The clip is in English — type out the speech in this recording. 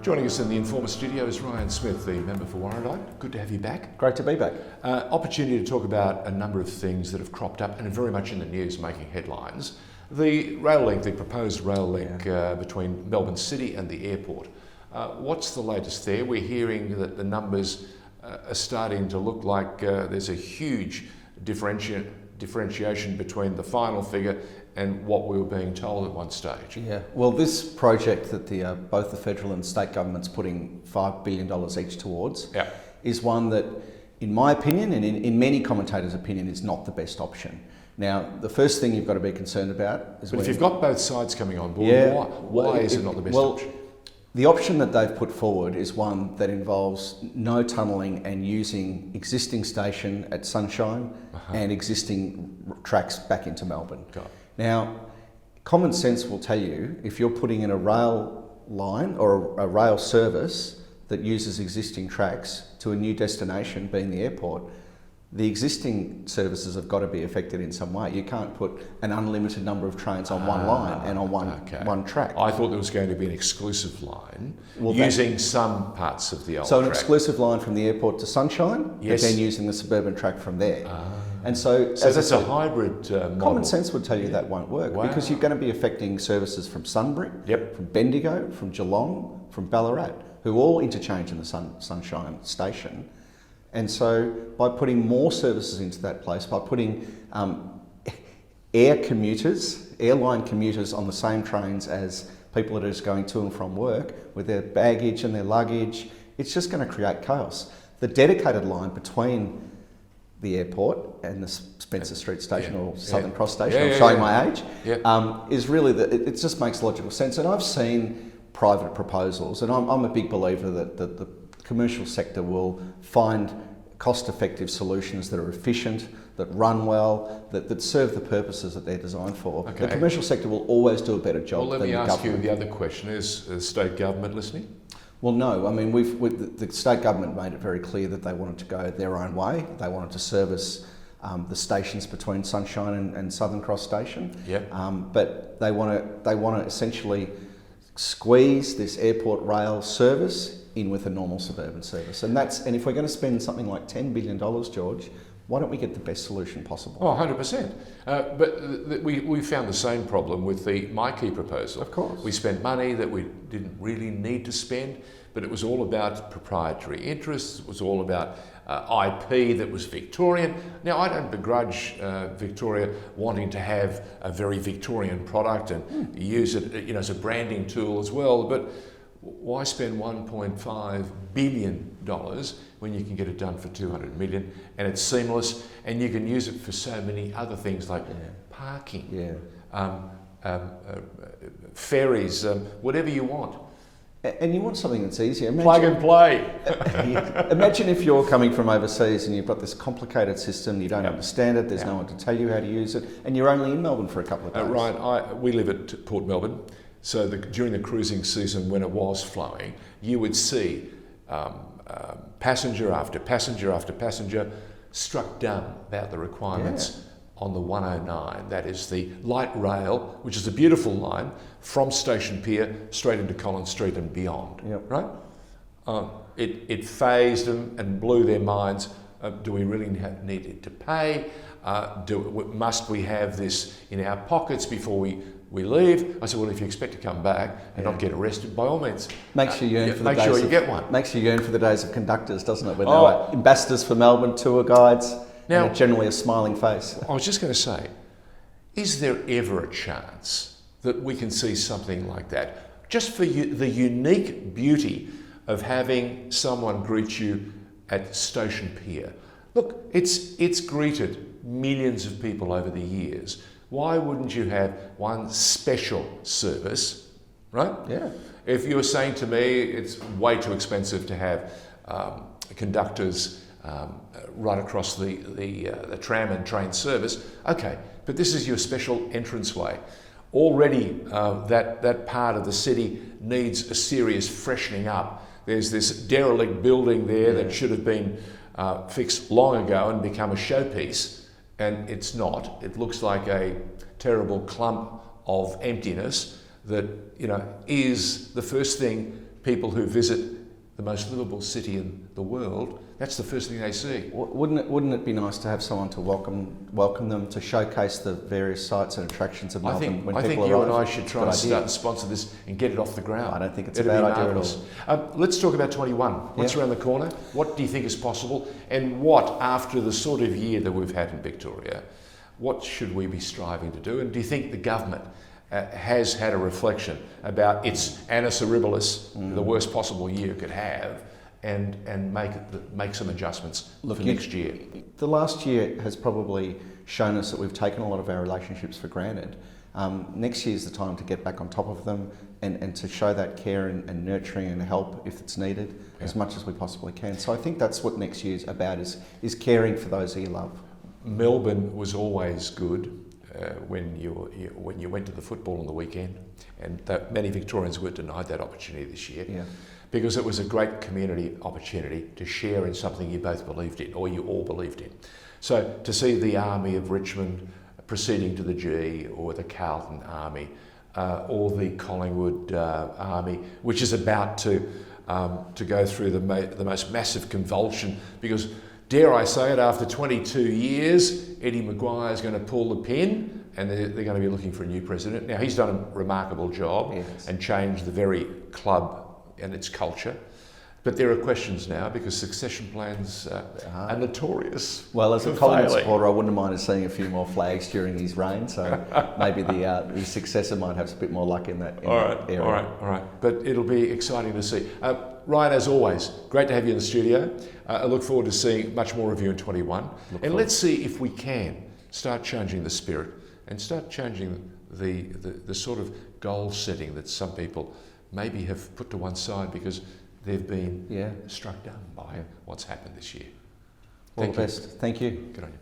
Joining us in the Informer studio is Ryan Smith, the member for Warrandyte. Good to have you back. Great to be back. Opportunity to talk about a number of things that have cropped up and are very much in the news, making headlines. The rail link, the proposed rail link between Melbourne City and the airport. What's the latest there? We're hearing that the numbers are starting to look like there's a huge differentiation between the final figure and what we were being told at one stage. Yeah, well, this project that both the federal and state governments putting $5 billion each towards is one that, in my opinion, and in many commentators' opinion, is not the best option. Now, the first thing you've got to be concerned about is... But if you've got both sides coming on board, why is it not the best option? The option that they've put forward is one that involves no tunnelling and using existing station at Sunshine and existing tracks back into Melbourne. Now, common sense will tell you if you're putting in a rail line or a rail service that uses existing tracks to a new destination, being the airport, the existing services have got to be affected in some way. You can't put an unlimited number of trains on one line and on one track. I thought there was going to be an exclusive line using some parts of the old track. So an exclusive line from the airport to Sunshine, but then using the suburban track from there. And so as it's a hybrid model. Common sense would tell you that won't work because you're going to be affecting services from Sunbury, from Bendigo, from Geelong, from Ballarat, who all interchange in the Sunshine station. And so by putting more services into that place, by putting airline commuters on the same trains as people that are just going to and from work with their baggage and their luggage, it's just going to create chaos. The dedicated line between the airport and the Spencer Street station or Southern Cross station, I'm showing my age, is really, it just makes logical sense. And I've seen private proposals, and I'm a big believer that the commercial sector will find cost-effective solutions that are efficient, that run well, that serve the purposes that they're designed for. The commercial sector will always do a better job than the government. Well, let me ask you the other question. Is the state government listening? Well, no. I mean, the state government made it very clear that they wanted to go their own way. They wanted to service the stations between Sunshine and Southern Cross Station. But they want to essentially squeeze this airport rail service in with a normal suburban service. And if we're going to spend something like $10 billion, George, why don't we get the best solution possible? Oh, 100%. But we found the same problem with the MyKey proposal. Of course. We spent money that we didn't really need to spend, but it was all about proprietary interests. It was all about IP that was Victorian. Now, I don't begrudge Victoria wanting to have a very Victorian product and use it, as a branding tool as well, but why spend $1.5 billion when you can get it done for $200 million and it's seamless and you can use it for so many other things like parking, ferries, whatever you want. And you want something that's easier. Plug and play. Imagine if you're coming from overseas and you've got this complicated system, you don't understand it, there's no one to tell you how to use it, and you're only in Melbourne for a couple of days. Ryan, we live at Port Melbourne. So during the cruising season when it was flowing, you would see passenger after passenger after passenger struck dumb about the requirements on the 109. That is the light rail, which is a beautiful line from Station Pier straight into Collins Street and beyond. Right? It phased them and blew their minds. Do we really need to pay? Must we have this in our pockets before we leave? I said, well, if you expect to come back and not get arrested, by all means, makes you yearn for the make days sure you get one. Makes you yearn for the days of conductors, doesn't it? When they were ambassadors for Melbourne, tour guides, and generally a smiling face. I was just going to say, is there ever a chance that we can see something like that? Just for the unique beauty of having someone greet you at Station Pier. Look, it's greeted millions of people over the years. Why wouldn't you have one special service, right? Yeah. If you were saying to me it's way too expensive to have conductors right across the tram and train service, okay, but this is your special entranceway. Already that part of the city needs a serious freshening up. There's this derelict building there that should have been fixed long ago and become a showpiece, and it's not. It looks like a terrible clump of emptiness that, is the first thing people who visit the most livable city in the world, that's the first thing they see. Wouldn't it be nice to have someone to welcome them, to showcase the various sites and attractions of Melbourne when people arrive? I think you and I should try and start and sponsor this and get it off the ground. I don't think it's a bad idea at all. Let's talk about 21. What's around the corner? What do you think is possible? And what, after the sort of year that we've had in Victoria, what should we be striving to do? And do you think the government has had a reflection about its annus horribilis, the worst possible year it could have, and make some adjustments for next year? The last year has probably shown us that we've taken a lot of our relationships for granted. Next year's the time to get back on top of them and to show that care and nurturing and help if it's needed as much as we possibly can. So I think that's what next year's about, is caring for those that you love. Melbourne was always good when you went to the football on the weekend, and many Victorians were denied that opportunity this year, because it was a great community opportunity to share in something you both believed in, or you all believed in. So to see the Army of Richmond proceeding to the G, or the Carlton Army, or the Collingwood Army, which is about to go through the most massive convulsion, because, dare I say it, after 22 years, Eddie Maguire's going to pull the pin, and they're going to be looking for a new president. Now, he's done a remarkable job and changed the very club and its culture. But there are questions now, because succession plans are notorious. Well, as a Collingwood supporter, I wouldn't mind seeing a few more flags during his reign, so maybe the successor might have a bit more luck in that area. All right. But it'll be exciting to see. Ryan, as always, great to have you in the studio. I look forward to seeing much more of you in 21. And let's see if we can start changing the spirit and start changing the sort of goal setting that some people maybe have put to one side because they've been struck down by what's happened this year. All the best. Thank you. Good on you.